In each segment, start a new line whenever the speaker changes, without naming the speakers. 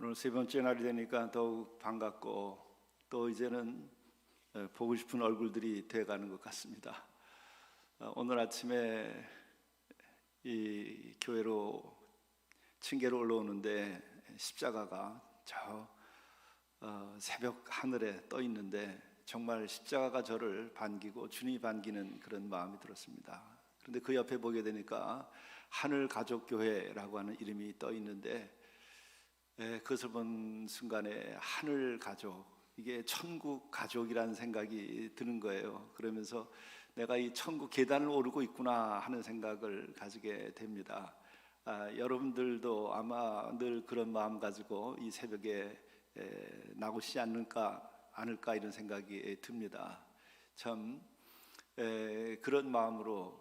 오늘 세 번째 날이 되니까 더욱 반갑고 또 이제는 보고 싶은 얼굴들이 돼가는 것 같습니다. 오늘 아침에 이 교회로 층계로 올라오는데 십자가가 저 새벽 하늘에 떠 있는데 정말 십자가가 저를 반기고 주님이 반기는 그런 마음이 들었습니다. 그런데 그 옆에 보게 되니까 하늘가족교회라고 하는 이름이 떠 있는데 그것을 본 순간에 하늘가족, 이게 천국 가족이라는 생각이 드는 거예요. 그러면서 내가 이 천국 계단을 오르고 있구나 하는 생각을 가지게 됩니다. 여러분들도 아마 늘 그런 마음 가지고 이 새벽에 나오시지 않을까 이런 생각이 듭니다. 참 그런 마음으로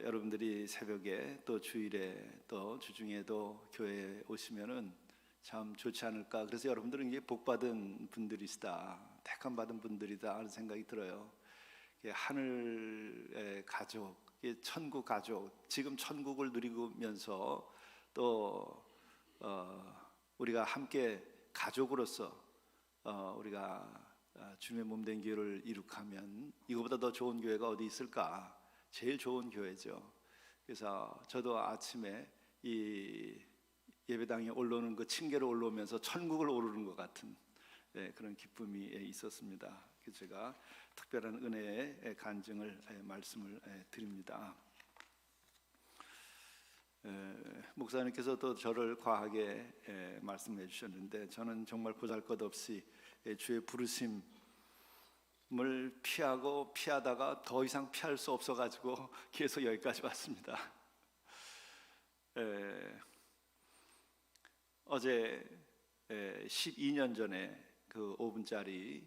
여러분들이 새벽에 또 주일에 또 주중에도 교회에 오시면은 참 좋지 않을까. 그래서 여러분들은 이게 복받은 분들이시다, 택함 받은 분들이다 하는 생각이 들어요. 하늘의 가족, 천국 가족, 지금 천국을 누리면서 또 우리가 함께 가족으로서 우리가 주님의 몸된 교회를 이룩하면 이거보다 더 좋은 교회가 어디 있을까? 제일 좋은 교회죠. 그래서 저도 아침에 이 예배당에 올라오는 그 층계로 올라오면서 천국을 오르는 것 같은 그런 기쁨이 있었습니다. 그래서 제가 특별한 은혜의 간증을 말씀을 드립니다. 목사님께서도 저를 과하게 말씀해 주셨는데 저는 정말 보잘것없이 주의 부르심 을 피하다가 더 이상 피할 수 없어가지고 계속 여기까지 왔습니다. 어제 12년 전에 그 5분짜리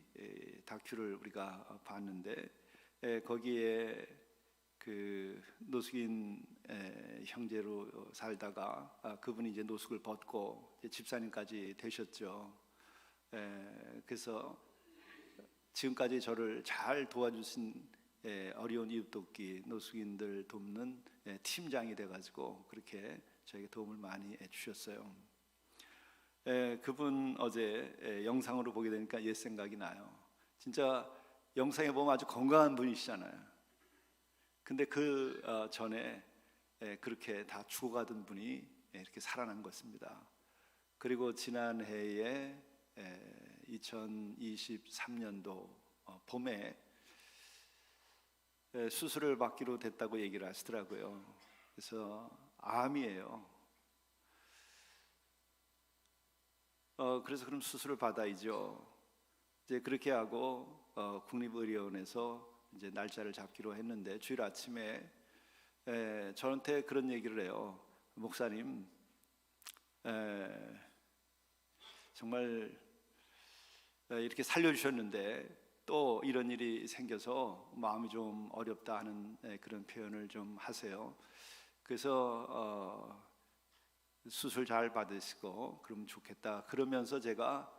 다큐를 우리가 봤는데 거기에 그 노숙인 형제로 살다가 그분이 이제 노숙을 벗고 집사님까지 되셨죠. 그래서 지금까지 저를 잘 도와주신 어려운 이웃돕기 노숙인들 돕는 팀장이 돼가지고 그렇게 저에게 도움을 많이 주셨어요. 그분 어제 영상으로 보게 되니까 옛 생각이 나요. 진짜 영상에 보면 아주 건강한 분이시잖아요. 근데 그 전에 그렇게 다 죽어가던 분이 이렇게 살아난 것입니다. 그리고 지난해에 2023년도 봄에 수술을 받기로 됐다고 얘기를 하시더라고요. 그래서 암이에요. 그래서 그럼 수술을 받아야죠. 이제 그렇게 하고 국립의료원에서 이제 날짜를 잡기로 했는데 주일 아침에 저한테 그런 얘기를 해요. 목사님, 정말 이렇게 살려주셨는데 또 이런 일이 생겨서 마음이 좀 어렵다 하는 그런 표현을 좀 하세요. 그래서 수술 잘 받으시고 그러면 좋겠다. 그러면서 제가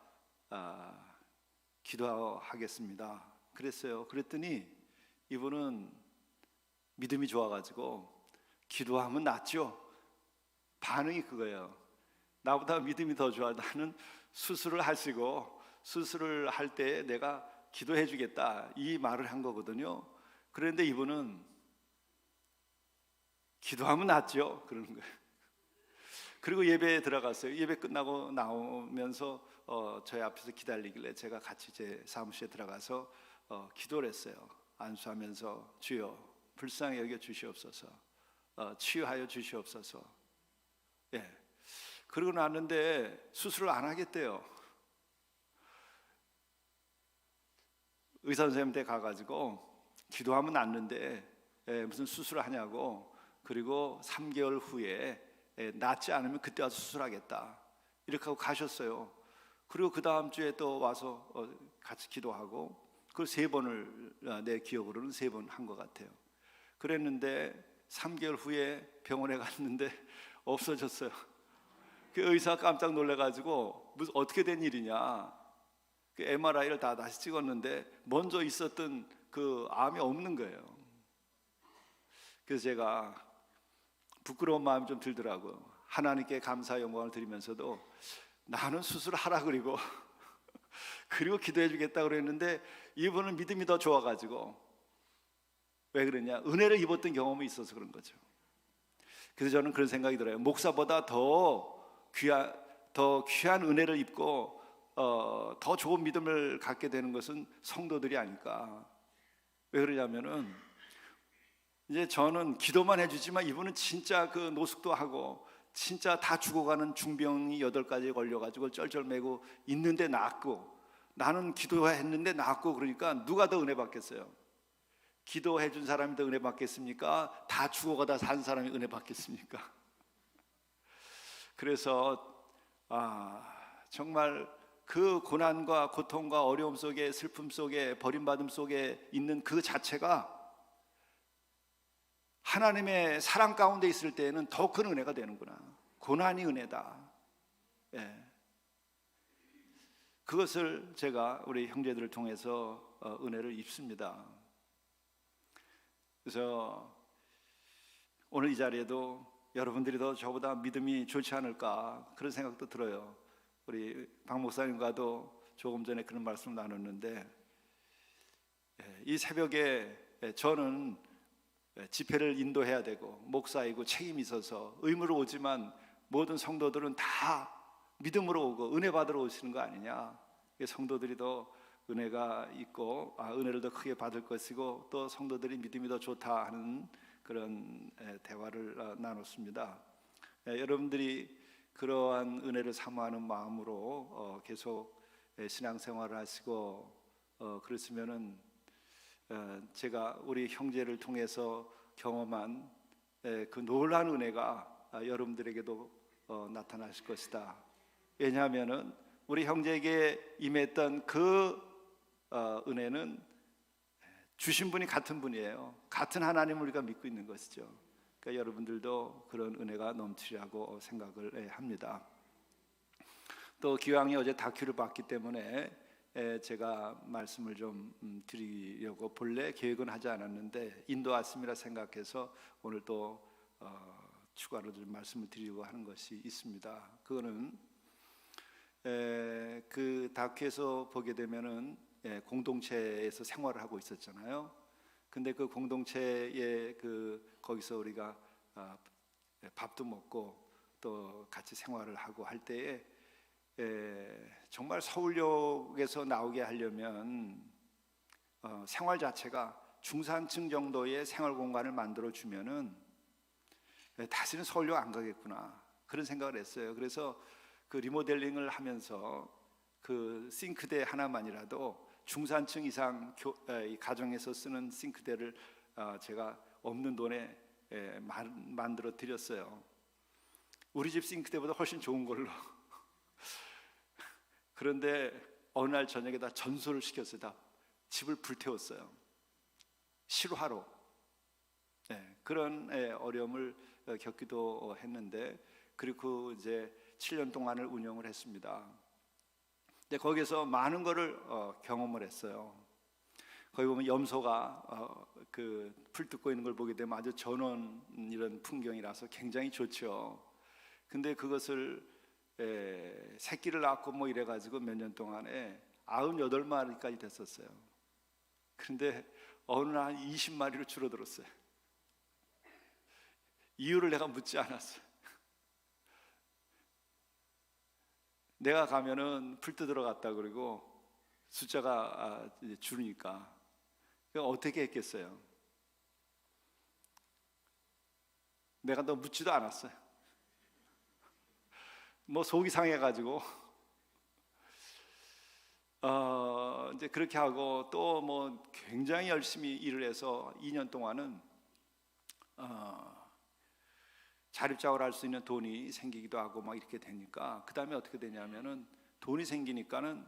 기도하겠습니다. 그랬어요. 그랬더니 이분은 믿음이 좋아가지고 기도하면 낫죠. 반응이 그거예요. 나보다 믿음이 더 좋아. 나는 수술을 하시고 수술을 할 때 내가 기도해 주겠다 이 말을 한 거거든요. 그런데 이분은 기도하면 낫죠 그러는 거예요. 그리고 예배에 들어갔어요. 예배 끝나고 나오면서 저희 앞에서 기다리길래 제가 같이 제 사무실에 들어가서 기도를 했어요. 안수하면서 주여 불쌍히 여겨 주시옵소서, 치유하여 주시옵소서. 그러고 났는데 수술을 안 하겠대요. 의사 선생님한테 가가지고 기도하면 낫는데 무슨 수술을 하냐고. 그리고 3개월 후에 낫지 않으면 그때 와서 수술하겠다 이렇게 하고 가셨어요. 그리고 그 다음 주에 또 와서 같이 기도하고 그걸 3번을 내 기억으로는 3번 한 것 같아요. 그랬는데 3개월 후에 병원에 갔는데 없어졌어요. 그 의사가 깜짝 놀래가지고 무슨 어떻게 된 일이냐. 그 MRI를 다 다시 찍었는데 먼저 있었던 그 암이 없는 거예요. 그래서 제가 부끄러운 마음이 좀 들더라고요. 하나님께 감사 영광을 드리면서도 나는 수술하라 그리고 그리고 기도해 주겠다 그랬는데 이분은 믿음이 더 좋아가지고 왜 그러냐? 은혜를 입었던 경험이 있어서 그런 거죠. 그래서 저는 그런 생각이 들어요. 목사보다 더 귀한 은혜를 입고 더 좋은 믿음을 갖게 되는 것은 성도들이 아닐까. 왜 그러냐면은 이제 저는 기도만 해주지만 이분은 진짜 그 노숙도 하고 진짜 다 죽어가는 중병이 8가지에 걸려가지고 쩔쩔매고 있는데 낫고, 나는 기도했는데 낫고. 그러니까 누가 더 은혜 받겠어요? 기도해 준 사람이 더 은혜 받겠습니까? 다 죽어가다 산 사람이 은혜 받겠습니까? 그래서 정말 그 고난과 고통과 어려움 속에, 슬픔 속에, 버림받음 속에 있는 그 자체가 하나님의 사랑 가운데 있을 때에는 더 큰 은혜가 되는구나. 고난이 은혜다. 예. 그것을 제가 우리 형제들을 통해서 은혜를 입습니다. 그래서 오늘 이 자리에도 여러분들이 더 저보다 믿음이 좋지 않을까 그런 생각도 들어요. 우리 박 목사님과도 조금 전에 그런 말씀을 나눴는데, 이 새벽에 저는 집회를 인도해야 되고 목사이고 책임이 있어서 의무로 오지만 모든 성도들은 다 믿음으로 오고 은혜 받으러 오시는 거 아니냐. 성도들이 더 은혜가 있고 은혜를 더 크게 받을 것이고 또 성도들이 믿음이 더 좋다 하는 그런 대화를 나눴습니다. 여러분들이 그러한 은혜를 사모하는 마음으로 계속 신앙생활을 하시고 그랬으면은 제가 우리 형제를 통해서 경험한 그 놀라운 은혜가 여러분들에게도 나타나실 것이다. 왜냐하면은 우리 형제에게 임했던 그 은혜는 주신 분이 같은 분이에요. 같은 하나님을 우리가 믿고 있는 것이죠. 그러니까 여러분들도 그런 은혜가 넘치리라고 생각을 합니다. 또 기왕이 어제 다큐를 봤기 때문에 제가 말씀을 좀 드리려고 본래 계획은 하지 않았는데 인도 왔음이라 생각해서 오늘 또 추가로 좀 말씀을 드리려고 하는 것이 있습니다. 그거는 그 다큐에서 보게 되면은 공동체에서 생활을 하고 있었잖아요. 근데 그 공동체에 거기서 우리가 밥도 먹고 또 같이 생활을 하고 할 때에 정말 서울역에서 나오게 하려면 생활 자체가 중산층 정도의 생활 공간을 만들어 주면은 다시는 서울역 안 가겠구나 그런 생각을 했어요. 그래서 그 리모델링을 하면서 그 싱크대 하나만이라도 중산층 이상 가정에서 쓰는 싱크대를 제가 없는 돈에 만들어 드렸어요. 우리 집 싱크대보다 훨씬 좋은 걸로. 그런데 어느 날 저녁에 다 전소를 시켰어요. 다 집을 불태웠어요. 실화로. 그런 어려움을 겪기도 했는데, 그리고 이제 7년 동안을 운영을 했습니다. 근데 거기서 많은 거를 경험을 했어요. 거기 보면 염소가 그 풀 뜯고 있는 걸 보게 되면 아주 전원 이런 풍경이라서 굉장히 좋죠. 근데 그것을 새끼를 낳고 뭐 이래가지고 몇 년 동안에 98마리까지 됐었어요. 그런데 어느 날 20마리로 줄어들었어요. 이유를 내가 묻지 않았어요. 내가 가면은 풀 뜯으러 갔다 그러고 숫자가 이제 줄으니까 어떻게 했겠어요? 내가 너 묻지도 않았어요. 뭐 속이 상해가지고 이제 그렇게 하고 또 뭐 굉장히 열심히 일을 해서 2년 동안은 자립작업을 할 수 있는 돈이 생기기도 하고 막 이렇게 되니까, 그 다음에 어떻게 되냐면은 돈이 생기니까는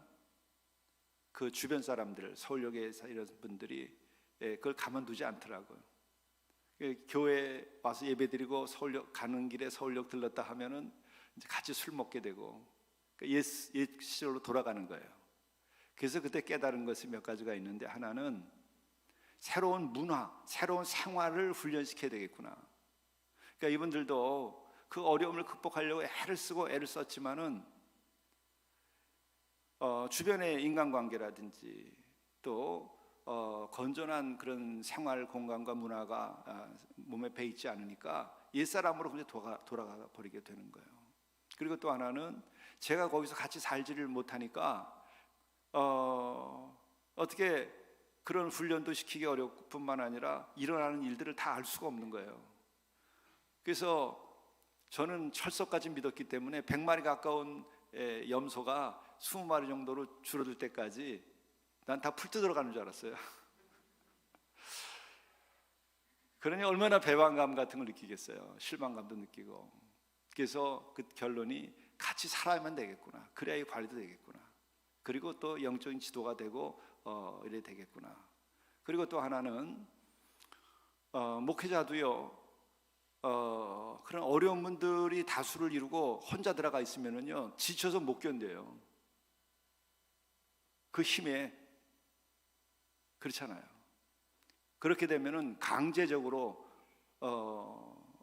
그 주변 사람들, 서울역에 이런 분들이 그걸 가만두지 않더라고요. 교회 와서 예배드리고 서울역 가는 길에 서울역 들렀다 하면은 이제 같이 술 먹게 되고 옛 시절로 돌아가는 거예요. 그래서 그때 깨달은 것이 몇 가지가 있는데, 하나는 새로운 문화, 새로운 생활을 훈련시켜야 되겠구나. 그러니까 이분들도 그 어려움을 극복하려고 애를 쓰고 애를 썼지만은 주변의 인간관계라든지 또 건전한 그런 생활 공간과 문화가 몸에 배 있지 않으니까 옛사람으로 그냥 돌아가 버리게 되는 거예요. 그리고 또 하나는 제가 거기서 같이 살지를 못하니까 어떻게 그런 훈련도 시키기 어렵고 뿐만 아니라 일어나는 일들을 다 알 수가 없는 거예요. 그래서 저는 철석까지 믿었기 때문에 100마리 가까운 염소가 20마리 정도로 줄어들 때까지 난 다 풀 뜯어가는 줄 알았어요. 그러니 얼마나 배반감 같은 걸 느끼겠어요. 실망감도 느끼고. 그래서 그 결론이 같이 살아야만 되겠구나. 그래야 이 관리도 되겠구나. 그리고 또 영적인 지도가 되고 이래 되겠구나. 그리고 또 하나는 목회자도요. 그런 어려운 분들이 다수를 이루고 혼자 들어가 있으면은요 지쳐서 못 견뎌요. 그 힘에. 그렇잖아요. 그렇게 되면은 강제적으로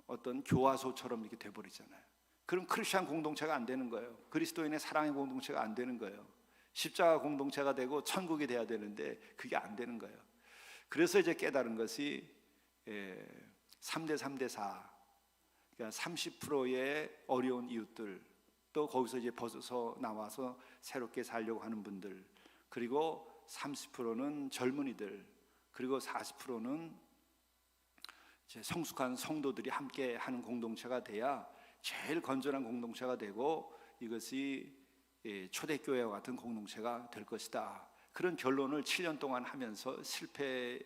어떤 교화소처럼 이렇게 돼버리잖아요. 그럼 크리스천 공동체가 안 되는 거예요. 그리스도인의 사랑의 공동체가 안 되는 거예요. 십자가 공동체가 되고 천국이 돼야 되는데 그게 안 되는 거예요. 그래서 이제 깨달은 것이 3대 3대 4, 그러니까 30%의 어려운 이웃들, 또 거기서 이제 벗어서 나와서 새롭게 살려고 하는 분들, 그리고 30%는 젊은이들, 그리고 40%는 이제 성숙한 성도들이 함께 하는 공동체가 돼야 제일 건전한 공동체가 되고 이것이 초대교회와 같은 공동체가 될 것이다. 그런 결론을 7년 동안 하면서 실패의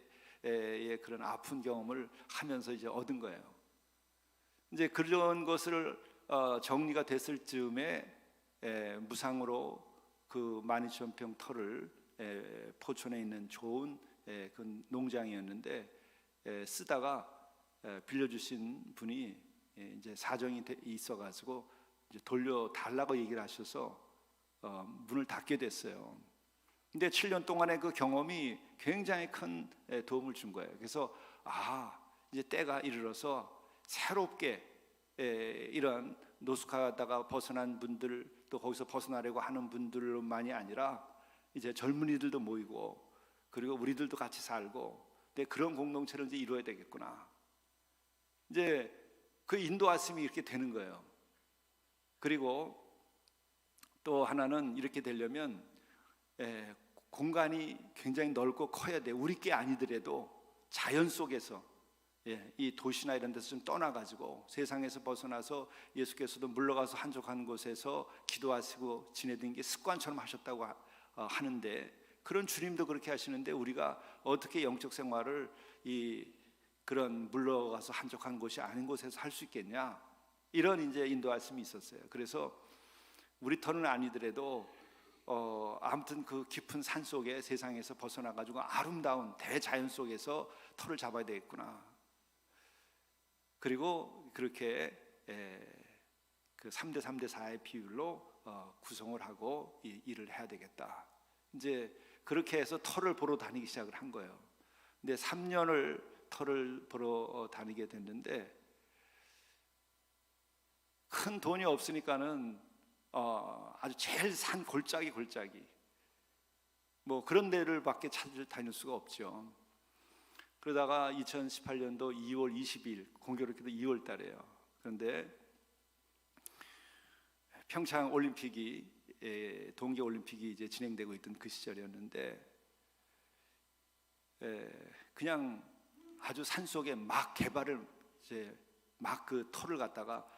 그런 아픈 경험을 하면서 이제 얻은 거예요. 이제 그런 것을 정리가 됐을 즈음에 무상으로 그 12,000평 터를 포천에 있는 좋은 그 농장이었는데 쓰다가 빌려주신 분이 이제 사정이 있어가지고 이제 돌려 달라고 얘기를 하셔서 문을 닫게 됐어요. 근데 7년 동안의 그 경험이 굉장히 큰 도움을 준 거예요. 그래서 이제 때가 이르러서 새롭게 이런 노숙하다가 벗어난 분들, 또 거기서 벗어나려고 하는 분들만이 아니라 이제 젊은이들도 모이고 그리고 우리들도 같이 살고, 근데 그런 공동체를 이제 이루어야 되겠구나. 이제 그 인도하심이 이렇게 되는 거예요. 그리고 또 하나는 이렇게 되려면 공간이 굉장히 넓고 커야 돼. 우리 게 아니더라도 자연 속에서 이 도시나 이런 데서 좀 떠나가지고 세상에서 벗어나서 예수께서도 물러가서 한적한 곳에서 기도하시고 지내던 게 습관처럼 하셨다고 하는데, 그런 주님도 그렇게 하시는데 우리가 어떻게 영적 생활을 그런 물러가서 한적한 곳이 아닌 곳에서 할 수 있겠냐, 이런 이제 인도하심이 있었어요. 그래서 우리 터는 아니더라도 아무튼 그 깊은 산 속에 세상에서 벗어나가지고 아름다운 대자연 속에서 터를 잡아야 되겠구나. 그리고 그렇게 그 3대 3대 4의 비율로 구성을 하고 일을 해야 되겠다. 이제 그렇게 해서 터를 보러 다니기 시작을 한 거예요. 근데 3년을 터를 보러 다니게 됐는데 큰 돈이 없으니까는 아주 제일 산 골짜기 뭐 그런 데를 밖에 다닐 수가 없죠. 그러다가 2018년도 2월 20일 공교롭게도 2월 달이에요. 그런데 평창 올림픽이 동계 올림픽이 이제 진행되고 있던 그 시절이었는데 그냥 아주 산 속에 막 개발을 이제 막 그 터를 갖다가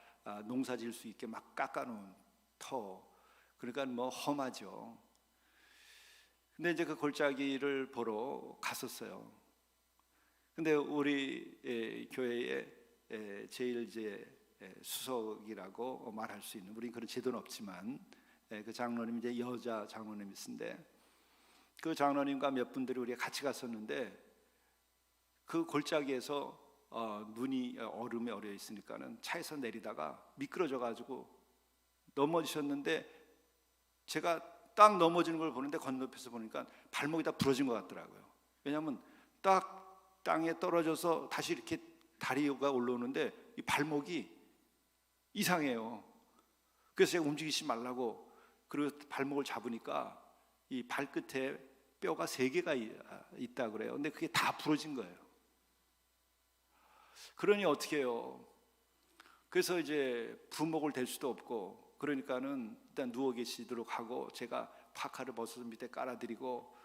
농사 지을 수 있게 막 깎아놓은 터. 그러니까 뭐 험하죠. 근데 이제 그 골짜기를 보러 갔었어요. 근데 우리 교회에 제일 이제 수석이라고 말할 수 있는, 우리 그런 제도는 없지만 그 장로님, 이제 여자 장로님이신데 그 장로님과 몇 분들이 우리가 같이 갔었는데 그 골짜기에서 눈이 얼음에 얼어 있으니까는 차에서 내리다가 미끄러져 가지고 넘어지셨는데, 제가 딱 넘어지는 걸 보는데 건너편에서 보니까 발목이 다 부러진 것 같더라고요. 왜냐하면 딱 땅에 떨어져서 다시 이렇게 다리가 올라오는데 이 발목이 이상해요. 그래서 제가 움직이지 말라고 그리고 발목을 잡으니까 이 발끝에 뼈가 3개가 있다 그래요. 근데 그게 다 부러진 거예요. 그러니 어떻게 해요? 그래서 이제 부목을 댈 수도 없고, 그러니까는 일단 누워 계시도록 하고 제가 파카를 벗어서 밑에 깔아드리고,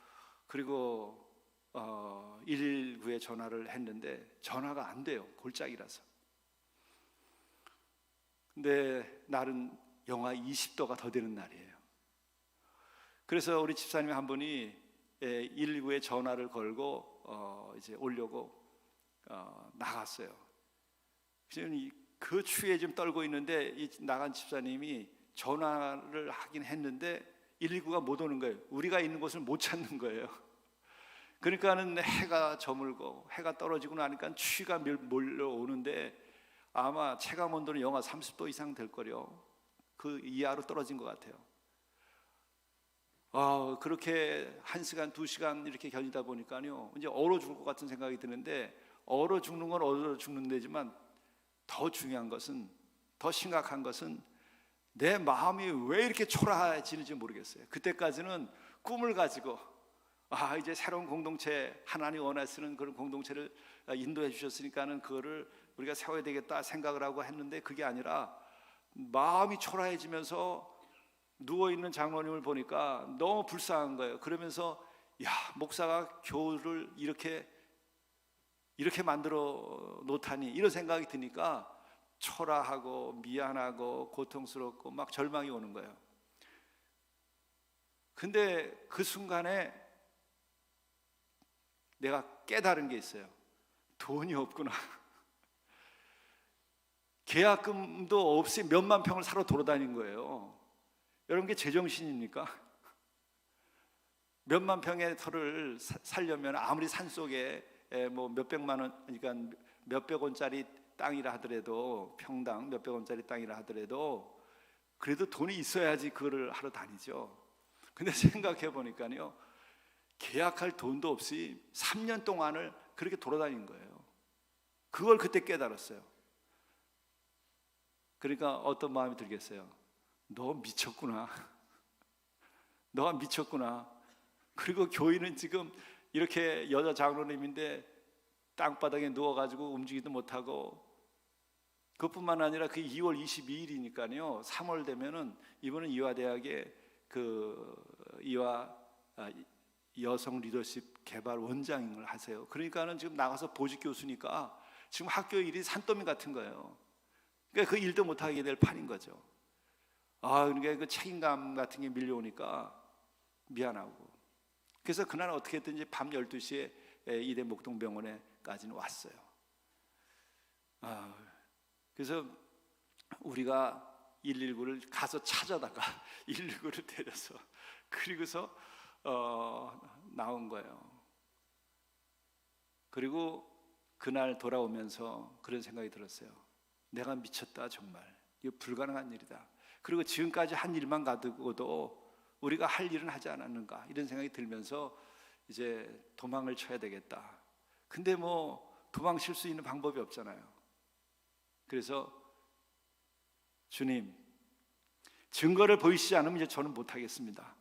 그리고 119에 전화를 했는데 전화가 안 돼요. 골짜기라서. 근데 날은 영하 20도가 더 되는 날이에요. 그래서 우리 집사님 한 분이 119에 전화를 걸고 이제 오려고 나갔어요. 지금 그 추위에 좀 떨고 있는데 이 나간 집사님이 전화를 하긴 했는데 119가 못 오는 거예요. 우리가 있는 곳을 못 찾는 거예요. 그러니까는 해가 저물고 해가 떨어지고 나니까 추위가 몰려오는데 아마 체감 온도는 영하 30도 이상 될 거려. 그 이하로 떨어진 것 같아요. 그렇게 1시간, 2시간 이렇게 견디다 보니까요, 이제 얼어 죽을 것 같은 생각이 드는데, 얼어 죽는 건 얼어 죽는 데지만 더 중요한 것은, 더 심각한 것은 내 마음이 왜 이렇게 초라해지는지 모르겠어요. 그때까지는 꿈을 가지고 이제 새로운 공동체, 하나님 원하시는 그런 공동체를 인도해 주셨으니까는 그거를 우리가 세워야 되겠다 생각을 하고 했는데, 그게 아니라 마음이 초라해지면서 누워있는 장로님을 보니까 너무 불쌍한 거예요. 그러면서 목사가 교회를 이렇게 만들어 놓다니, 이런 생각이 드니까 초라하고 미안하고 고통스럽고 막 절망이 오는 거예요. 근데 그 순간에 내가 깨달은 게 있어요. 돈이 없구나. 계약금도 없이 몇만 평을 사러 돌아다닌 거예요. 여러분, 그게 제정신입니까? 몇만 평의 터를 살려면 아무리 산속에 뭐 몇백만 원, 그러니까 몇백 원짜리 땅이라 하더라도, 평당 몇백 원짜리 땅이라 하더라도 그래도 돈이 있어야지 그거를 하러 다니죠. 근데 생각해 보니까요, 계약할 돈도 없이 3년 동안을 그렇게 돌아다닌 거예요. 그걸 그때 깨달았어요. 그러니까 어떤 마음이 들겠어요? 너 미쳤구나. 너가 미쳤구나. 그리고 교인은 지금 이렇게 여자 장로님인데 땅바닥에 누워가지고 움직이도 못하고, 그것뿐만 아니라 그 2월 22일이니까요 3월 되면은 이분은 이화대학의 그 이화 여성 리더십 개발 원장을 하세요. 그러니까는 지금 나가서 보직 교수니까 지금 학교 일이 산더미 같은 거예요. 그러니까 그 일도 못하게 될 판인 거죠. 그러니까 그 책임감 같은 게 밀려오니까 미안하고, 그래서 그날 어떻게든지 밤 12시에 이대 목동병원에까지는 왔어요. 그래서 우리가 119를 가서 찾아다가 119를 데려서 그리고서 나온 거예요. 그리고 그날 돌아오면서 그런 생각이 들었어요. 내가 미쳤다, 정말. 이거 불가능한 일이다. 그리고 지금까지 한 일만 가두고도 우리가 할 일은 하지 않았는가, 이런 생각이 들면서 이제 도망을 쳐야 되겠다. 근데 뭐 도망칠 수 있는 방법이 없잖아요. 그래서 주님, 증거를 보이시지 않으면 이제 저는 못하겠습니다.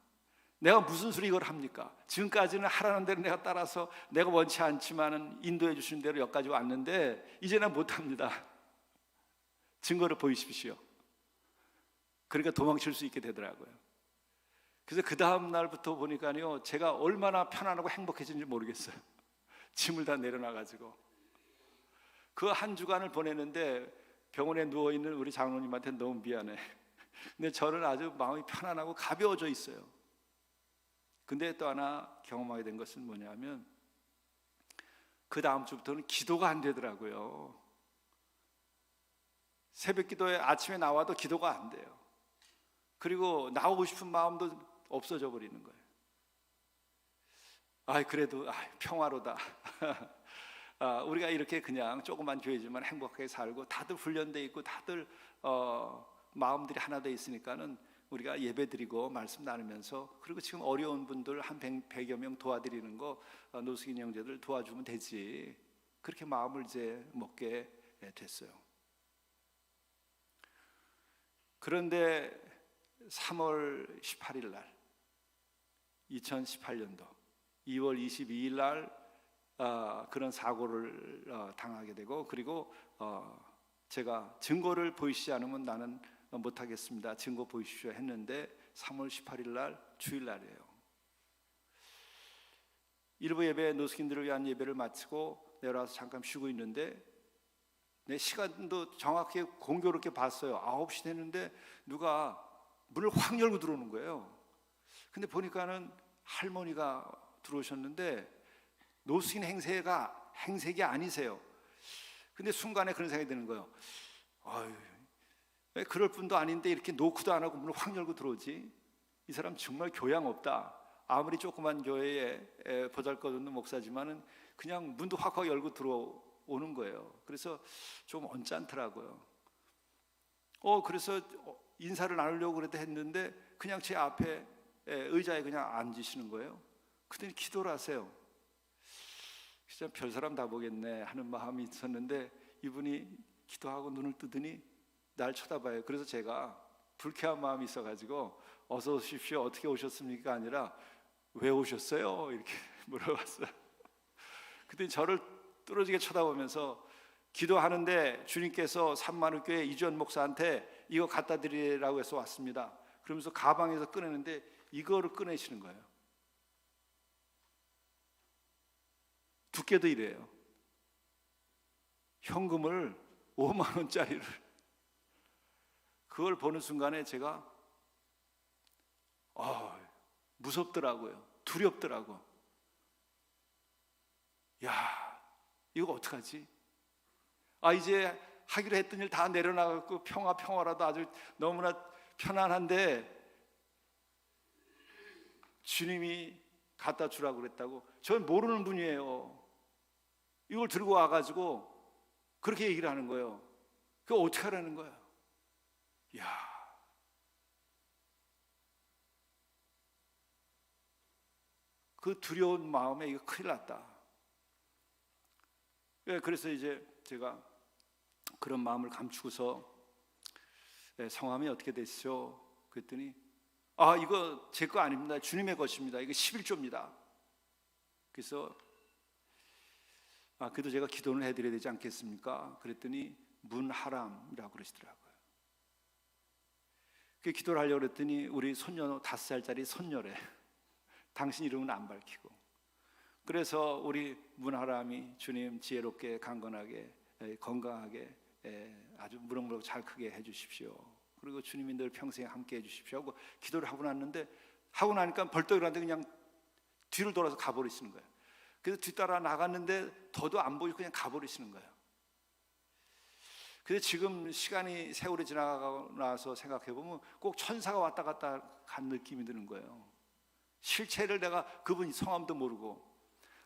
내가 무슨 수로 이걸 합니까? 지금까지는 하라는 대로 내가 따라서 내가 원치 않지만은 인도해 주시는 대로 여기까지 왔는데 이제는 못합니다. 증거를 보이십시오. 그러니까 도망칠 수 있게 되더라고요. 그래서 그 다음 날부터 보니까요, 제가 얼마나 편안하고 행복해진지 모르겠어요. 짐을 다 내려놔가지고 그 한 주간을 보내는데 병원에 누워있는 우리 장로님한테 너무 미안해. 근데 저는 아주 마음이 편안하고 가벼워져 있어요. 근데 또 하나 경험하게 된 것은 뭐냐면, 그 다음 주부터는 기도가 안 되더라고요. 새벽 기도에 아침에 나와도 기도가 안 돼요. 그리고 나오고 싶은 마음도 없어져 버리는 거예요. 그래도 평화로다. 우리가 이렇게 그냥 조그만 교회지만 행복하게 살고 다들 훈련돼 있고 다들 마음들이 하나 돼 있으니까는 우리가 예배드리고 말씀 나누면서, 그리고 지금 어려운 분들 한 100여 명 도와드리는 거, 노숙인 형제들 도와주면 되지, 그렇게 마음을 이제 먹게 됐어요. 그런데 3월 18일 날 2018년도 2월 22일 날 그런 사고를 당하게 되고, 그리고 제가 증거를 보이시지 않으면 나는 못하겠습니다, 증거 보이십시오 했는데 3월 18일 날 주일날이에요. 일부 예배, 노숙인들을 위한 예배를 마치고 내려와서 잠깐 쉬고 있는데 내 시간도 정확히 공교롭게 봤어요. 9시 됐는데 누가 문을 확 열고 들어오는 거예요. 근데 보니까는 할머니가 들어오셨는데 노숙인 행색이 아니세요. 근데 순간에 그런 생각이 드는 거예요. 아유, 왜 그럴 뿐도 아닌데 이렇게 노크도 안 하고 문을 확 열고 들어오지? 이 사람 정말 교양 없다. 아무리 조그만 교회에 보잘것없는 목사지만은 그냥 문도 확 열고 들어오는 거예요. 그래서 좀 언짢더라고요. 그래서 인사를 나누려고 그래도 했는데 그냥 제 앞에 의자에 그냥 앉으시는 거예요. 그랬더니 기도를 하세요. 진짜 별 사람 다 보겠네 하는 마음이 있었는데 이분이 기도하고 눈을 뜨더니 날 쳐다봐요. 그래서 제가 불쾌한 마음이 있어가지고 어서 오십시오, 어떻게 오셨습니까? 아니라 왜 오셨어요? 이렇게 물어봤어요. 그때 저를 뚫어지게 쳐다보면서 기도하는데 주님께서 산마루교회 이주연 목사한테 이거 갖다 드리라고 해서 왔습니다. 그러면서 가방에서 꺼내는데 이거를 꺼내시는 거예요. 두께도 이래요. 현금을 5만 원짜리를. 그걸 보는 순간에 제가 무섭더라고요. 두렵더라고. 야, 이거 어떡하지? 이제 하기로 했던 일 다 내려놔갖고 평화라도 아주 너무나 편안한데 주님이 갖다 주라고 그랬다고. 저는 모르는 분이에요. 이걸 들고 와가지고 그렇게 얘기를 하는 거예요. 그거 어떻게 하라는 거야? 야, 그 두려운 마음에 이거 큰일 났다. 그래서 이제 제가 그런 마음을 감추고서 성함이 어떻게 되시죠? 그랬더니 이거 제 거 아닙니다. 주님의 것입니다. 이거 11조입니다. 그래서 그래도 제가 기도를 해드려야 되지 않겠습니까? 그랬더니 문하람이라고 그러시더라고요. 그 기도를 하려고 그랬더니 우리 손녀 5살짜리 손녀래. 당신 이름은 안 밝히고. 그래서 우리 문하람이 주님 지혜롭게 강건하게 건강하게 아주 무럭무럭 잘 크게 해주십시오. 그리고 주님이 늘 평생 함께 해주십시오 하고 기도를 하고 났는데, 하고 나니까 벌떡 일어났는데 그냥 뒤를 돌아서 가버리시는 거예요. 그래서 뒤따라 나갔는데 더도 안 보이고 그냥 가버리시는 거예요. 그래서 지금 시간이 세월이 지나가고 나서 생각해보면 꼭 천사가 왔다 갔다 간 느낌이 드는 거예요. 실체를 내가 그분이 성함도 모르고.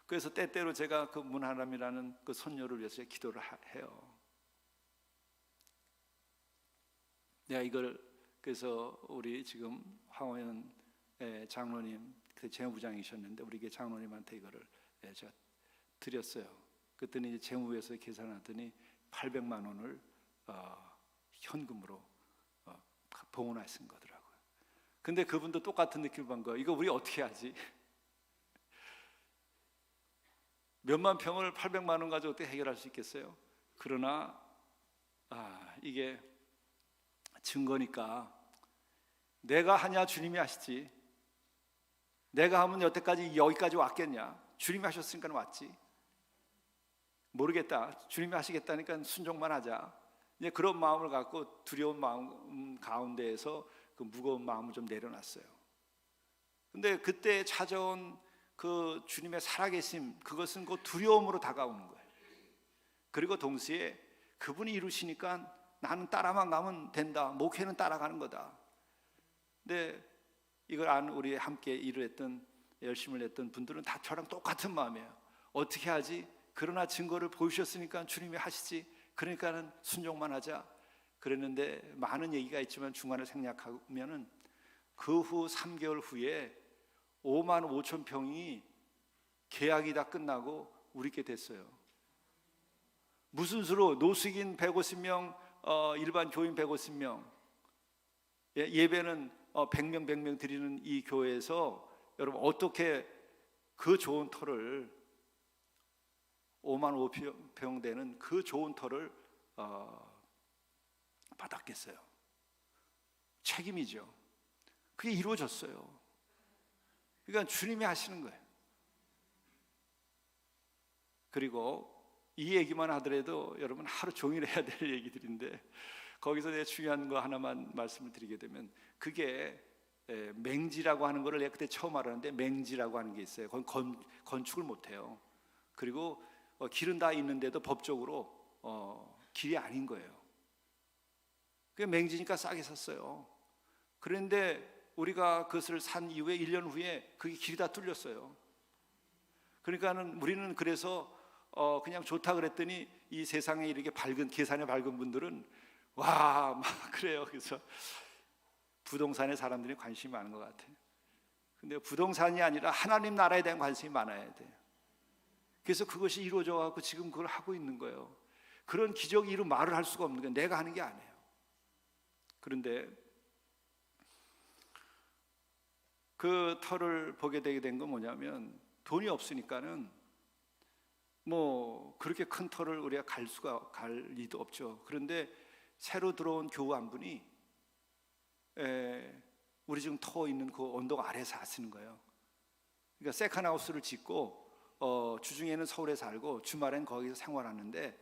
그래서 때때로 제가 그 문하람이라는 그 손녀를 위해서 기도를 해요. 내가 이걸 그래서 우리 지금 황호연 장로님, 그 재무부장이셨는데 우리 게 장로님한테 이거를 제가 드렸어요. 그랬더니 이제 재무부에서 계산하더니 800만 원을 현금으로 봉헌하신 거더라고요. 근데 그분도 똑같은 느낌을 받은 거예요. 이거 우리 어떻게 하지? 몇만 평을 800만 원 가지고 어떻게 해결할 수 있겠어요? 그러나 이게 증거니까 내가 하냐 주님이 하시지. 내가 하면 여기까지 왔겠냐? 주님이 하셨으니까 왔지. 모르겠다. 주님이 하시겠다니까 순종만 하자. 이제 그런 마음을 갖고 두려운 마음 가운데에서 그 무거운 마음을 좀 내려놨어요. 근데 그때 찾아온 그 주님의 살아계심, 그것은 그 두려움으로 다가오는 거예요. 그리고 동시에 그분이 이루시니까 나는 따라만 가면 된다. 목회는 따라가는 거다. 근데 이걸 우리 함께 일을 했던, 열심을 했던 분들은 다 저랑 똑같은 마음이에요. 어떻게 하지? 그러나 증거를 보여주셨으니까 주님이 하시지. 그러니까는 순종만 하자. 그랬는데 많은 얘기가 있지만 중간에 생략하면은 그 후 3개월 후에 5만 5천 평이 계약이 다 끝나고 우리께 됐어요. 무슨 수로? 노숙인 150명, 일반 교인 150명, 예배는 100명 100명 드리는 이 교회에서 여러분 어떻게 그 좋은 터를 5만 5평 되는 그 좋은 터를 받았겠어요? 책임이죠. 그게 이루어졌어요. 그러니까 주님이 하시는 거예요. 그리고 이 얘기만 하더라도 여러분 하루 종일 해야 될 얘기들인데 거기서 내가 중요한 거 하나만 말씀을 드리게 되면 그게 맹지라고 하는 거를 내가 그때 처음 알았는데 맹지라고 하는 게 있어요. 그건 건축을 못해요. 그리고 길은 다 있는데도 법적으로 길이 아닌 거예요. 그게 맹지니까 싸게 샀어요. 그런데 우리가 그것을 산 이후에 1년 후에 그게 길이 다 뚫렸어요. 그러니까는 우리는 그래서 그냥 좋다 그랬더니 이 세상에 이렇게 계산이 밝은 분들은 와 막 그래요. 그래서 부동산에 사람들이 관심이 많은 것 같아요. 근데 부동산이 아니라 하나님 나라에 대한 관심이 많아야 돼요. 그래서 그것이 이루어져 갖고 지금 그걸 하고 있는 거예요. 그런 기적 이루 말을 할 수가 없는 거예요. 내가 하는 게 아니에요. 그런데 그 터를 보게 되게 된 건 뭐냐면 돈이 없으니까는 뭐 그렇게 큰 터를 우리가 갈 리도 없죠. 그런데 새로 들어온 교우 한 분이 우리 지금 터 있는 그 언덕 아래에서 하시는 거예요. 그러니까 세컨하우스를 짓고 주중에는 서울에 살고 주말엔 거기서 생활하는데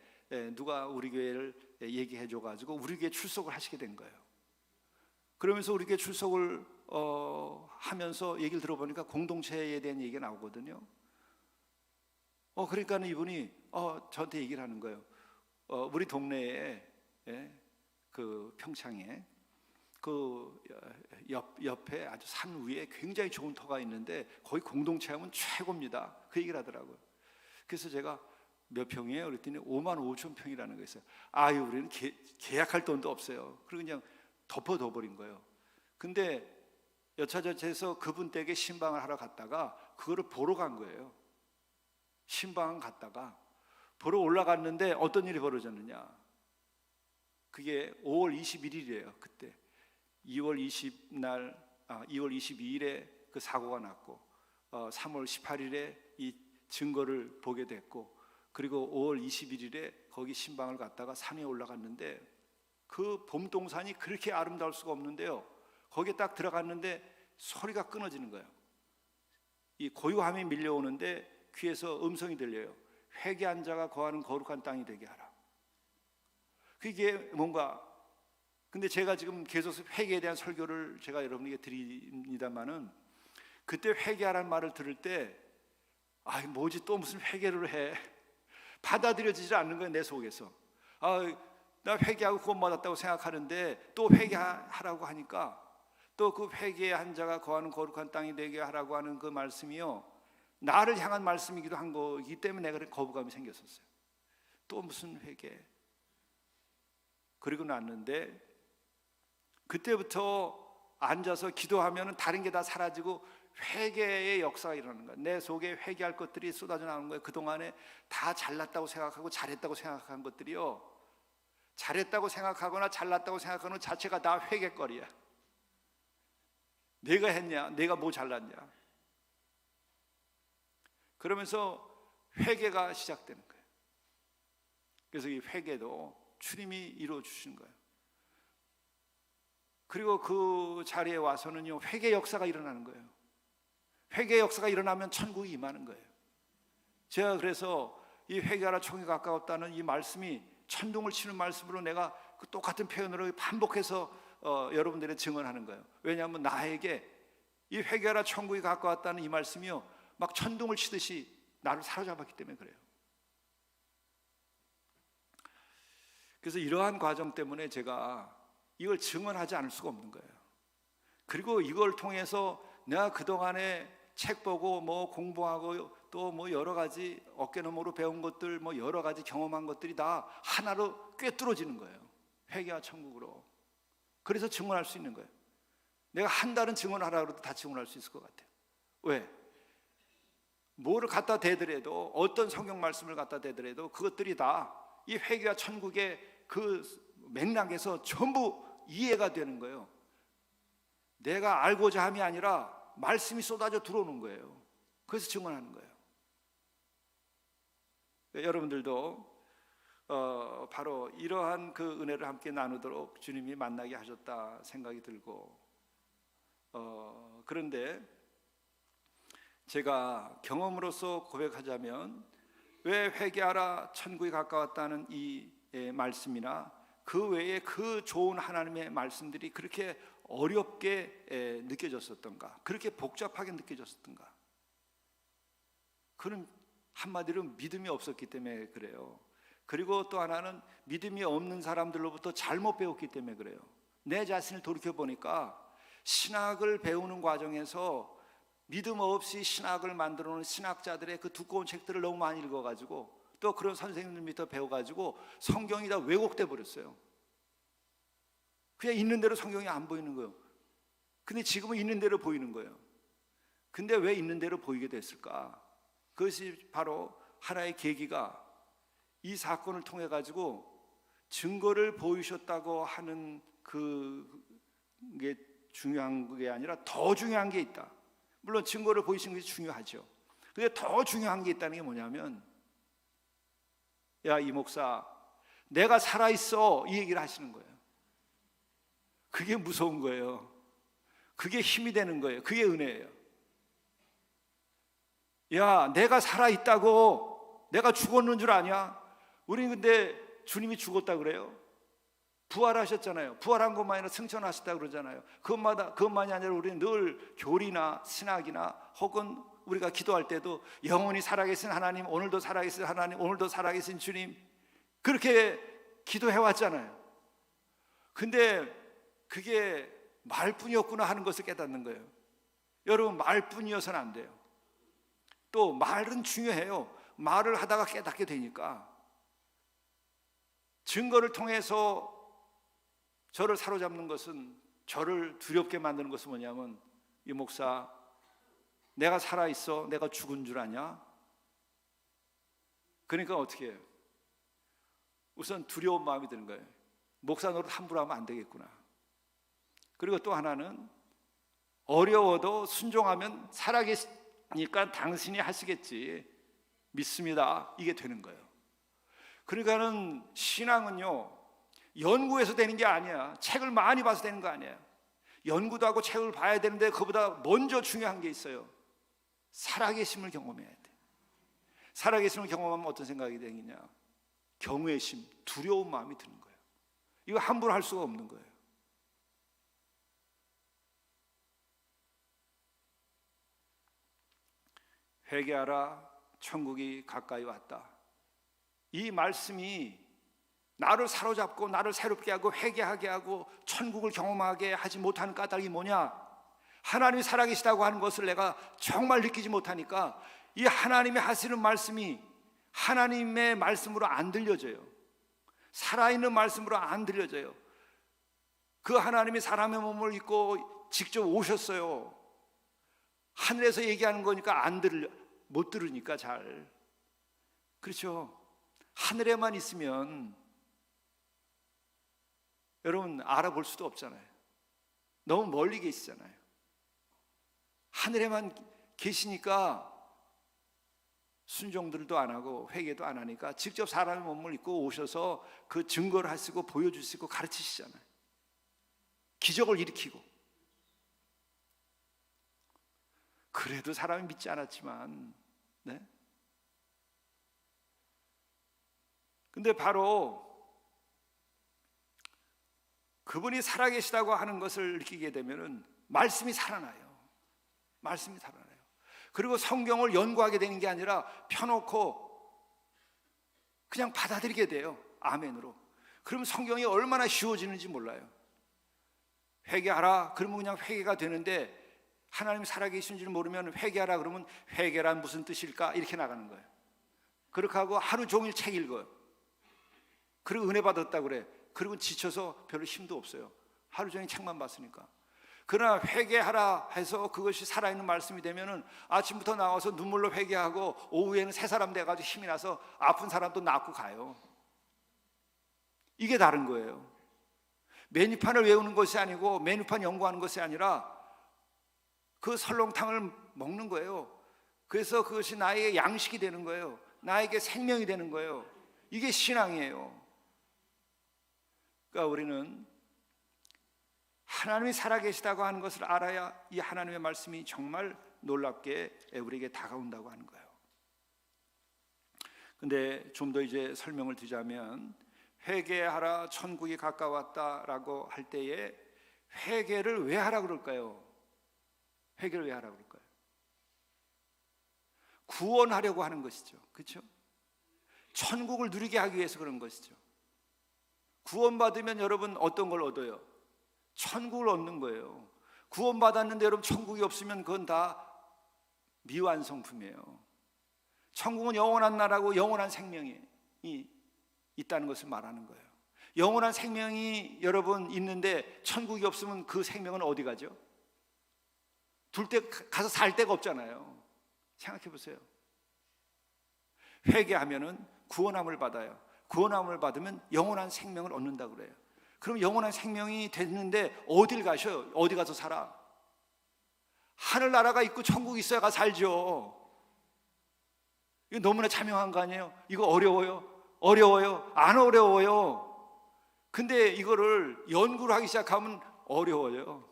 누가 우리 교회를 얘기해 줘가지고 우리 교회 출석을 하시게 된 거예요. 그러면서 우리 교회 출석을 하면서 얘기를 들어보니까 공동체에 대한 얘기가 나오거든요. 그러니까 이분이 저한테 얘기를 하는 거예요. 우리 동네에 그 평창에 그 옆에 아주 산 위에 굉장히 좋은 터가 있는데 거기 공동체 하면 최고입니다. 그 얘기를 하더라고요. 그래서 제가 몇 평이에요? 그랬더니 5만 5천 평이라는 거 있어요. 아유, 우리는 계약할 돈도 없어요. 그리고 그냥 덮어둬버린 거예요. 근데 여차저차해서 그분 댁에 신방을 하러 갔다가 그거를 보러 간 거예요. 신방 갔다가 보러 올라갔는데 어떤 일이 벌어졌느냐? 그게 5월 21일이에요. 그때 2월 22일에 그 사고가 났고 3월 18일에 이 증거를 보게 됐고 그리고 5월 21일에 거기 신방을 갔다가 산에 올라갔는데 그 봄동산이 그렇게 아름다울 수가 없는데요. 거기에 딱 들어갔는데 소리가 끊어지는 거예요. 이 고요함이 밀려오는데 귀에서 음성이 들려요. 회개한 자가 거하는 거룩한 땅이 되게 하라. 그게 뭔가 근데 제가 지금 계속 회개에 대한 설교를 제가 여러분에게 드립니다만은 그때 회개하라는 말을 들을 때 뭐지 또 무슨 회개를 해 받아들여지지 않는 거예요. 내 속에서 나 회개하고 구원받았다고 생각하는데 또 회개하라고 하니까 또 그 회개한 자가 거하는 거룩한 땅이 되게 하라고 하는 그 말씀이요 나를 향한 말씀이기도 한 거이기 때문에 내가 거부감이 생겼었어요. 또 무슨 회개. 그리고 났는데 그때부터 앉아서 기도하면 다른 게 다 사라지고 회개의 역사가 일어나는 거예요. 내 속에 회개할 것들이 쏟아져 나오는 거예요. 그동안에 다 잘났다고 생각하고 잘했다고 생각한 것들이요 잘했다고 생각하거나 잘났다고 생각하는 자체가 다 회개거리야. 내가 했냐? 내가 뭐 잘났냐? 그러면서 회개가 시작되는 거예요. 그래서 이 회개도 주님이 이루어 주시는 거예요. 그리고 그 자리에 와서는요 회개 역사가 일어나는 거예요. 회개 역사가 일어나면 천국이 임하는 거예요. 제가 그래서 이 회개하라 총이 가까웠다는 이 말씀이 천둥을 치는 말씀으로 내가 그 똑같은 표현으로 반복해서 여러분들의 증언하는 거예요. 왜냐하면 나에게 이 회개하라 천국이 가까웠다는 이 말씀이요 막 천둥을 치듯이 나를 사로잡았기 때문에 그래요. 그래서 이러한 과정 때문에 제가 이걸 증언하지 않을 수가 없는 거예요. 그리고 이걸 통해서 내가 그동안에 책 보고 뭐 공부하고 또 뭐 여러 가지 어깨너머로 배운 것들 뭐 여러 가지 경험한 것들이 다 하나로 꿰뚫어지는 거예요. 회개와 천국으로. 그래서 증언할 수 있는 거예요. 내가 한 달은 증언하라고 해도 다 증언할 수 있을 것 같아요. 왜? 뭐를 갖다 대더라도 어떤 성경 말씀을 갖다 대더라도 그것들이 다 이 회개와 천국의 그 맥락에서 전부 이해가 되는 거예요. 내가 알고자 함이 아니라 말씀이 쏟아져 들어오는 거예요. 그래서 증언하는 거예요. 여러분들도 바로 이러한 그 은혜를 함께 나누도록 주님이 만나게 하셨다 생각이 들고, 그런데 제가 경험으로서 고백하자면 왜 회개하라 천국이 가까웠다는 이 말씀이나 그 외에 그 좋은 하나님의 말씀들이 그렇게 어렵게 느껴졌었던가, 그렇게 복잡하게 느껴졌었던가? 그는 한마디로 믿음이 없었기 때문에 그래요. 그리고 또 하나는 믿음이 없는 사람들로부터 잘못 배웠기 때문에 그래요. 내 자신을 돌이켜보니까 신학을 배우는 과정에서 믿음 없이 신학을 만들어 놓은 신학자들의 그 두꺼운 책들을 너무 많이 읽어가지고, 또 그런 선생님들 밑에 배워가지고 성경이 다 왜곡돼 버렸어요. 그냥 있는 대로 성경이 안 보이는 거예요. 근데 지금은 있는 대로 보이는 거예요. 근데 왜 있는 대로 보이게 됐을까? 그것이 바로 하나의 계기가 이 사건을 통해 가지고 증거를 보이셨다고 하는 그게 중요한 게 아니라 더 중요한 게 있다. 물론 증거를 보이신 것이 중요하죠. 근데 더 중요한 게 있다는 게 뭐냐면, 야, 이 목사, 내가 살아있어, 이 얘기를 하시는 거예요. 그게 무서운 거예요. 그게 힘이 되는 거예요. 그게 은혜예요. 야, 내가 살아있다고, 내가 죽었는 줄 아냐? 우리는 근데 주님이 죽었다 그래요. 부활하셨잖아요. 부활한 것만이 아니라 승천하셨다 그러잖아요. 그것만이 아니라 우리는 늘 교리나 신학이나 혹은 우리가 기도할 때도 영원히 살아계신 하나님, 오늘도 살아계신 하나님, 오늘도 살아계신 주님, 그렇게 기도해왔잖아요. 근데 그게 말뿐이었구나 하는 것을 깨닫는 거예요. 여러분, 말뿐이어서는 안 돼요. 또 말은 중요해요. 말을 하다가 깨닫게 되니까. 증거를 통해서 저를 사로잡는 것은, 저를 두렵게 만드는 것은 뭐냐면, 이 목사, 내가 살아있어, 내가 죽은 줄 아냐? 그러니까 어떻게 해요? 우선 두려운 마음이 드는 거예요. 목사 노릇 함부로 하면 안 되겠구나. 그리고 또 하나는 어려워도 순종하면 살아계시니까 당신이 하시겠지, 믿습니다, 이게 되는 거예요. 그러니까는 신앙은요, 연구해서 되는 게 아니야. 책을 많이 봐서 되는 거 아니야. 연구도 하고 책을 봐야 되는데 그보다 먼저 중요한 게 있어요. 살아계심을 경험해야 돼. 살아계심을 경험하면 어떤 생각이 되느냐? 경외심, 두려운 마음이 드는 거예요. 이거 함부로 할 수가 없는 거예요. 회개하라, 천국이 가까이 왔다. 이 말씀이 나를 사로잡고 나를 새롭게 하고 회개하게 하고 천국을 경험하게 하지 못하는 까닭이 뭐냐? 하나님이 살아계시다고 하는 것을 내가 정말 느끼지 못하니까 이 하나님이 하시는 말씀이 하나님의 말씀으로 안 들려져요. 살아있는 말씀으로 안 들려져요. 그 하나님이 사람의 몸을 입고 직접 오셨어요. 하늘에서 얘기하는 거니까 못 들으니까 잘. 그렇죠? 하늘에만 있으면 여러분 알아볼 수도 없잖아요. 너무 멀리 계시잖아요. 하늘에만 계시니까 순종들도 안 하고 회개도 안 하니까 직접 사람의 몸을 입고 오셔서 그 증거를 하시고 보여주시고 가르치시잖아요. 기적을 일으키고. 그래도 사람이 믿지 않았지만, 네? 근데 바로 그분이 살아계시다고 하는 것을 느끼게 되면은 말씀이 살아나요. 말씀이 살아나요. 그리고 성경을 연구하게 되는 게 아니라 펴놓고 그냥 받아들이게 돼요. 아멘으로. 그러면 성경이 얼마나 쉬워지는지 몰라요. 회개하라 그러면 그냥 회개가 되는데, 하나님이 살아계신지를 모르면 회개하라 그러면 회개란 무슨 뜻일까? 이렇게 나가는 거예요. 그렇게 하고 하루 종일 책 읽어요. 그리고 은혜 받았다고 그래. 그리고 지쳐서 별로 힘도 없어요. 하루 종일 책만 봤으니까. 그러나 회개하라 해서 그것이 살아있는 말씀이 되면은 아침부터 나와서 눈물로 회개하고 오후에는 새 사람 돼가지고 힘이 나서 아픈 사람도 낫고 가요. 이게 다른 거예요. 메뉴판을 외우는 것이 아니고 메뉴판 연구하는 것이 아니라 그 설렁탕을 먹는 거예요. 그래서 그것이 나에게 양식이 되는 거예요. 나에게 생명이 되는 거예요. 이게 신앙이에요. 그러니까 우리는 하나님이 살아계시다고 하는 것을 알아야 이 하나님의 말씀이 정말 놀랍게 우리에게 다가온다고 하는 거예요. 근데 좀 더 이제 설명을 드리자면, 회개하라 천국이 가까웠다라고 할 때에 회개를 왜 하라 그럴까요? 회개를 왜 하라 그럴까요? 구원하려고 하는 것이죠. 그렇죠? 천국을 누리게 하기 위해서 그런 것이죠. 구원받으면 여러분 어떤 걸 얻어요? 천국을 얻는 거예요. 구원받았는데 여러분 천국이 없으면 그건 다 미완성품이에요. 천국은 영원한 나라고 영원한 생명이 있다는 것을 말하는 거예요. 영원한 생명이 여러분 있는데 천국이 없으면 그 생명은 어디 가죠? 둘 때 가서 살 데가 없잖아요. 생각해 보세요. 회개하면은 구원함을 받아요. 구원함을 받으면 영원한 생명을 얻는다 그래요. 그럼 영원한 생명이 됐는데 어딜 가셔요? 어디 가서 살아? 하늘나라가 있고 천국이 있어야 가 살죠. 이거 너무나 자명한 거 아니에요? 이거 어려워요? 어려워요? 안 어려워요. 근데 이거를 연구를 하기 시작하면 어려워요.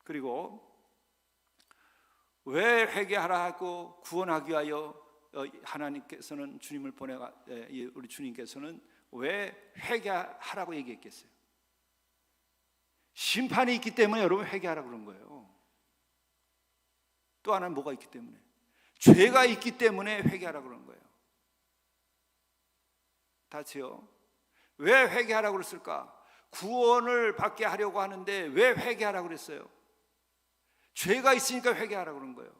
그리고 왜 회개하라 하고 구원하기 위하여 하나님께서는 주님을 보내가 우리 주님께서는 왜 회개하라고 얘기했겠어요? 심판이 있기 때문에 여러분 회개하라고 그런 거예요. 또 하나는 뭐가 있기 때문에? 죄가 있기 때문에 회개하라고 그런 거예요. 다치요. 왜 회개하라고 그랬을까? 구원을 받게 하려고 하는데 왜 회개하라고 그랬어요? 죄가 있으니까 회개하라고 그런 거예요.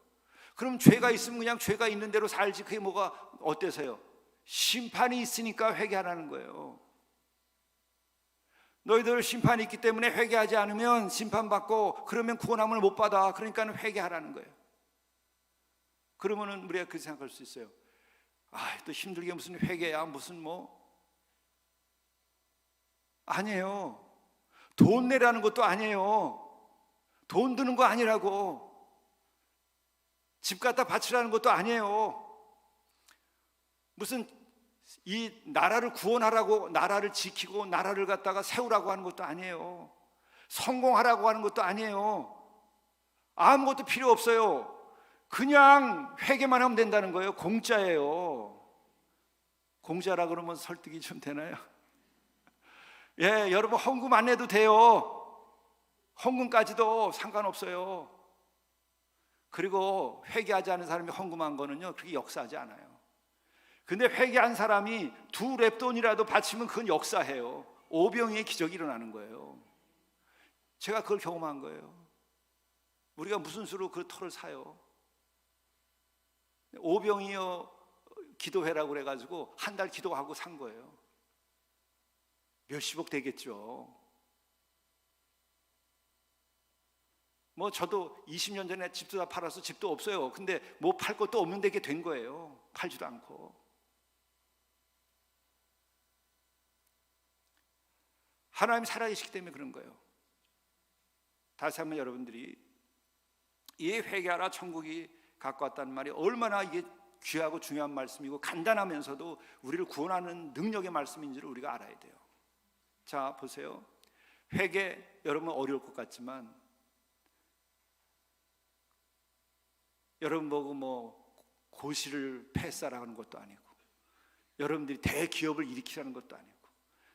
그럼 죄가 있으면 그냥 죄가 있는 대로 살지 그게 뭐가 어때서요? 심판이 있으니까 회개하라는 거예요. 너희들 심판이 있기 때문에 회개하지 않으면 심판받고 그러면 구원함을 못 받아. 그러니까 회개하라는 거예요. 그러면은 우리가 그렇게 생각할 수 있어요. 또 힘들게 무슨 회개야 무슨 아니에요. 돈 내라는 것도 아니에요. 돈 드는 거 아니라고. 집 갖다 바치라는 것도 아니에요. 무슨 이 나라를 구원하라고 나라를 지키고 나라를 갖다가 세우라고 하는 것도 아니에요. 성공하라고 하는 것도 아니에요. 아무것도 필요 없어요. 그냥 회개만 하면 된다는 거예요. 공짜예요. 공짜라 그러면 설득이 좀 되나요? 예, 여러분 헌금 안 내도 돼요. 헌금까지도 상관없어요. 그리고 회개하지 않은 사람이 헌금한 거는요 그게 역사하지 않아요. 근데 회개한 사람이 2렙돈이라도 바치면 그건 역사해요. 오병이의 기적이 일어나는 거예요. 제가 그걸 경험한 거예요. 우리가 무슨 수로 그 터를 사요? 오병이어 기도회라고 그래가지고 한 달 기도하고 산 거예요. 몇십억 되겠죠. 저도 20년 전에 집도 다 팔아서 집도 없어요. 근데 팔 것도 없는데 이게 된 거예요. 팔지도 않고. 하나님이 살아계시기 때문에 그런 거예요. 다시 한번 여러분들이 이 회개하라 천국이 가까웠다는 말이 얼마나 이게 귀하고 중요한 말씀이고 간단하면서도 우리를 구원하는 능력의 말씀인지를 우리가 알아야 돼요. 자, 보세요. 회개 여러분 어려울 것 같지만 여러분 보고 고시를 패스하라는 것도 아니고 여러분들이 대기업을 일으키라는 것도 아니고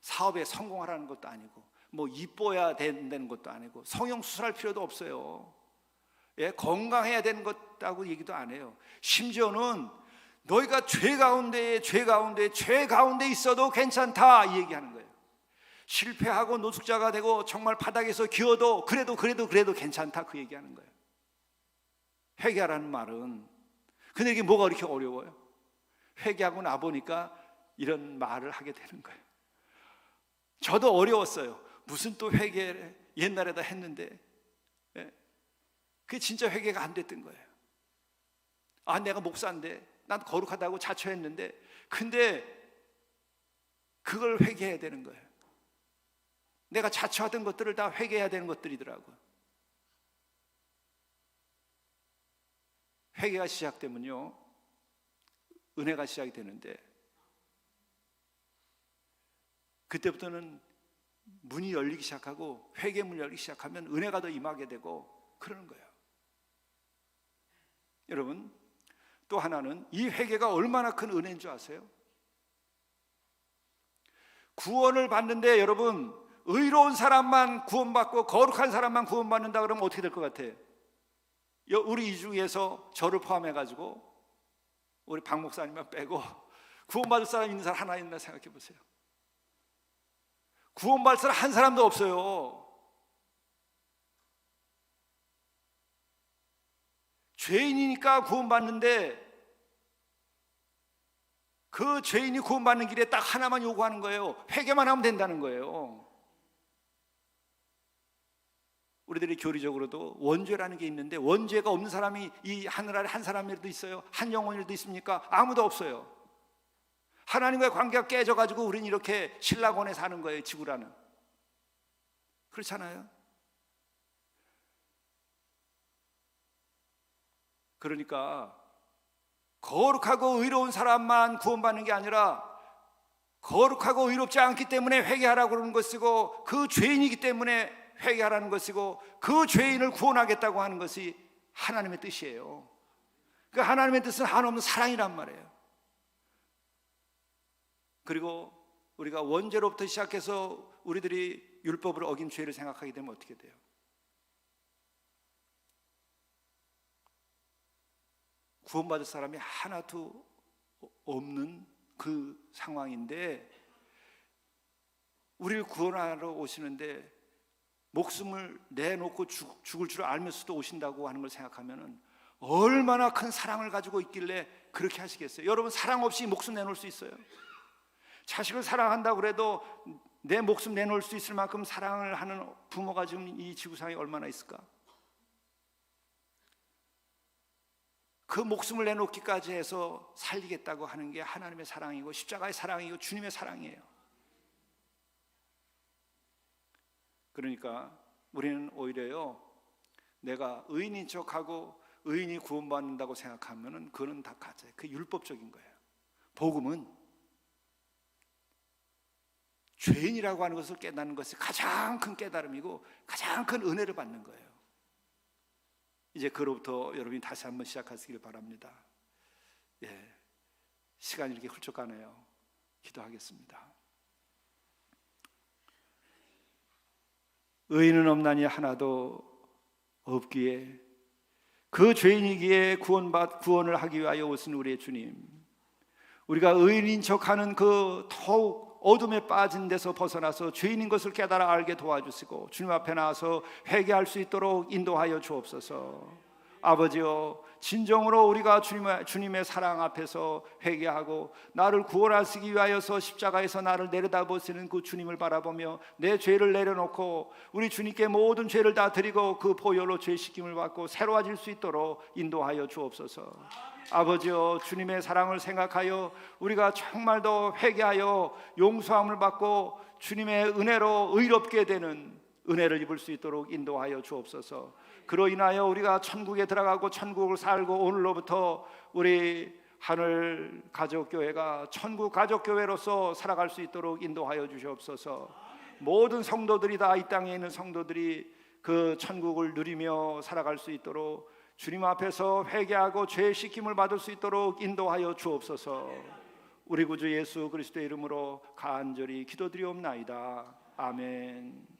사업에 성공하라는 것도 아니고 이뻐야 된다는 것도 아니고 성형수술할 필요도 없어요. 예, 건강해야 되는 것하고 얘기도 안 해요. 심지어는 너희가 죄 가운데 있어도 괜찮다 이 얘기하는 거예요. 실패하고 노숙자가 되고 정말 바닥에서 기어도 그래도 괜찮다 그 얘기하는 거예요. 회개하라는 말은. 근데 이게 뭐가 그렇게 어려워요? 회개하고 나보니까 이런 말을 하게 되는 거예요. 저도 어려웠어요. 무슨 또 회개를 옛날에다 했는데 그게 진짜 회개가 안 됐던 거예요. 내가 목사인데 난 거룩하다고 자처했는데 근데 그걸 회개해야 되는 거예요. 내가 자처하던 것들을 다 회개해야 되는 것들이더라고요. 회개가 시작되면요, 은혜가 시작이 되는데, 그때부터는 문이 열리기 시작하고 회개문이 열리기 시작하면 은혜가 더 임하게 되고 그러는 거예요. 여러분, 또 하나는 이 회개가 얼마나 큰 은혜인 줄 아세요? 구원을 받는데 여러분, 의로운 사람만 구원받고 거룩한 사람만 구원받는다 그러면 어떻게 될 것 같아요? 우리 이 중에서 저를 포함해가지고 우리 박 목사님만 빼고 구원받을 사람 있는 사람 하나 있나 생각해 보세요. 구원받을 사람 한 사람도 없어요. 죄인이니까 구원받는데 그 죄인이 구원받는 길에 딱 하나만 요구하는 거예요. 회개만 하면 된다는 거예요. 우리들이 교리적으로도 원죄라는 게 있는데, 원죄가 없는 사람이 이 하늘 아래 한 사람이라도 있어요? 한 영혼이라도 있습니까? 아무도 없어요. 하나님과의 관계가 깨져가지고 우리는 이렇게 신라곤에 사는 거예요. 지구라는. 그렇잖아요. 그러니까 거룩하고 의로운 사람만 구원받는 게 아니라 거룩하고 의롭지 않기 때문에 회개하라고 그러는 것이고, 그 죄인이기 때문에 회개하라는 것이고, 그 죄인을 구원하겠다고 하는 것이 하나님의 뜻이에요. 그 하나님의 뜻은 한없는 사랑이란 말이에요. 그리고 우리가 원죄로부터 시작해서 우리들이 율법을 어긴 죄를 생각하게 되면 어떻게 돼요? 구원받을 사람이 하나도 없는 그 상황인데, 우리를 구원하러 오시는데 목숨을 내놓고 죽을 줄 알면서도 오신다고 하는 걸 생각하면 얼마나 큰 사랑을 가지고 있길래 그렇게 하시겠어요? 여러분, 사랑 없이 목숨 내놓을 수 있어요? 자식을 사랑한다고 그래도 내 목숨 내놓을 수 있을 만큼 사랑을 하는 부모가 지금 이 지구상에 얼마나 있을까? 그 목숨을 내놓기까지 해서 살리겠다고 하는 게 하나님의 사랑이고 십자가의 사랑이고 주님의 사랑이에요. 그러니까 우리는 오히려요, 내가 의인인 척하고 의인이 구원받는다고 생각하면은 그거는 다 가짜예요. 그게 율법적인 거예요. 복음은 죄인이라고 하는 것을 깨닫는 것이 가장 큰 깨달음이고 가장 큰 은혜를 받는 거예요. 이제 그로부터 여러분이 다시 한번 시작하시길 바랍니다. 시간이 이렇게 훌쩍 가네요. 기도하겠습니다. 의인은 없나니 하나도 없기에 그 죄인이기에 구원을 하기 위하여 오신 우리의 주님, 우리가 의인인 척하는 그 더욱 어둠에 빠진 데서 벗어나서 죄인인 것을 깨달아 알게 도와주시고 주님 앞에 나와서 회개할 수 있도록 인도하여 주옵소서. 아버지여, 진정으로 우리가 주님의 사랑 앞에서 회개하고 나를 구원하시기 위하여서 십자가에서 나를 내려다보시는 그 주님을 바라보며 내 죄를 내려놓고 우리 주님께 모든 죄를 다 드리고 그 보혈로 죄 씻김을 받고 새로워질 수 있도록 인도하여 주옵소서. 아버지여, 주님의 사랑을 생각하여 우리가 정말 더 회개하여 용서함을 받고 주님의 은혜로 의롭게 되는 은혜를 입을 수 있도록 인도하여 주옵소서. 그로 인하여 우리가 천국에 들어가고 천국을 살고 오늘로부터 우리 하늘 가족교회가 천국 가족교회로서 살아갈 수 있도록 인도하여 주시옵소서. 모든 성도들이 다 이 땅에 있는 성도들이 그 천국을 누리며 살아갈 수 있도록 주님 앞에서 회개하고 죄 씻김을 받을 수 있도록 인도하여 주옵소서. 우리 구주 예수 그리스도의 이름으로 간절히 기도드리옵나이다. 아멘.